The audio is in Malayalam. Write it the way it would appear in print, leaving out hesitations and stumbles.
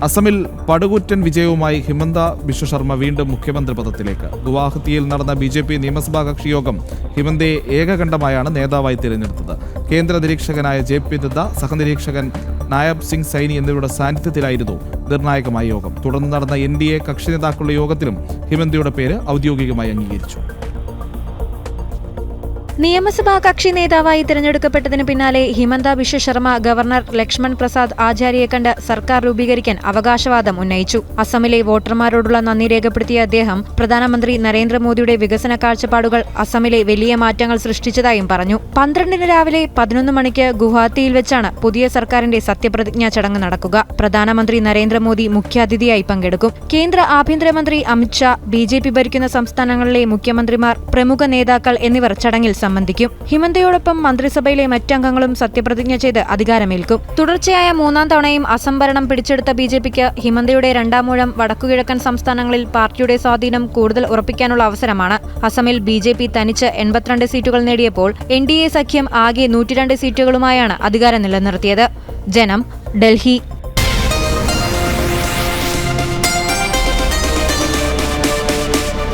അസമിൽ പടുകൂറ്റൻ വിജയവുമായി ഹിമന്ത ബിശ്വ ശർമ്മ വീണ്ടും മുഖ്യമന്ത്രി പദത്തിലേക്ക്. ഗുവാഹത്തിയിൽ നടന്ന BJP നിയമസഭാ കക്ഷി യോഗം ഹിമന്തയെ ഏകകണ്ഠമായാണ് നേതാവായി തിരഞ്ഞെടുത്തത്. കേന്ദ്ര നിരീക്ഷകനായ JP നദ്ദ, സഹനിരീക്ഷകൻ നായബ് സിംഗ് സൈനി എന്നിവരുടെ സാന്നിധ്യത്തിലായിരുന്നു നിർണായകമായ യോഗം. തുടർന്ന് നടന്ന NDA കക്ഷി നേതാക്കളുടെ യോഗത്തിലും ഹിമന്തയുടെ പേര് ഔദ്യോഗികമായി അംഗീകരിച്ചു. നിയമസഭാ കക്ഷി നേതാവായി തിരഞ്ഞെടുക്കപ്പെട്ടതിന് പിന്നാലെ ഹിമന്ത ബിശ്വ ശർമ്മ ഗവർണർ ലക്ഷ്മൺ പ്രസാദ് ആചാര്യയെ കണ്ട് സർക്കാർ രൂപീകരിക്കാൻ അവകാശവാദം ഉന്നയിച്ചു. അസമിലെ വോട്ടർമാരോടുള്ള നന്ദി രേഖപ്പെടുത്തിയ അദ്ദേഹം പ്രധാനമന്ത്രി നരേന്ദ്രമോദിയുടെ വികസന കാഴ്ചപ്പാടുകൾ അസമിലെ വലിയ മാറ്റങ്ങൾ സൃഷ്ടിച്ചതായും പറഞ്ഞു. 12 രാവിലെ 11 മണിക്ക് ഗുവാഹത്തിയിൽ വെച്ചാണ് പുതിയ സർക്കാരിന്റെ സത്യപ്രതിജ്ഞാ ചടങ്ങ് നടക്കുക. പ്രധാനമന്ത്രി നരേന്ദ്രമോദി മുഖ്യാതിഥിയായി പങ്കെടുക്കും. കേന്ദ്ര ആഭ്യന്തരമന്ത്രി അമിത്ഷാ, BJP ഭരിക്കുന്ന സംസ്ഥാനങ്ങളിലെ മുഖ്യമന്ത്രിമാർ, പ്രമുഖ നേതാക്കൾ എന്നിവർ ചടങ്ങിൽ സംബന്ധിക്കും. ഹിമന്തയോടൊപ്പം മന്ത്രിസഭയിലെ മറ്റംഗങ്ങളും സത്യപ്രതിജ്ഞ ചെയ്ത് അധികാരമേൽക്കും. തുടർച്ചയായ 3-ാം തവണയും അസം ഭരണം പിടിച്ചെടുത്ത BJPക്ക് ഹിമന്തയുടെ രണ്ടാമൂഴം വടക്കുകിഴക്കൻ സംസ്ഥാനങ്ങളിൽ പാർട്ടിയുടെ സ്വാധീനം കൂടുതൽ ഉറപ്പിക്കാനുള്ള അവസരമാണ്. അസമിൽ BJP തനിച്ച് 82 സീറ്റുകൾ നേടിയപ്പോൾ NDA സഖ്യം ആകെ 102 സീറ്റുകളുമായാണ് അധികാരം നിലനിർത്തിയത്. ജനം, ഡൽഹി.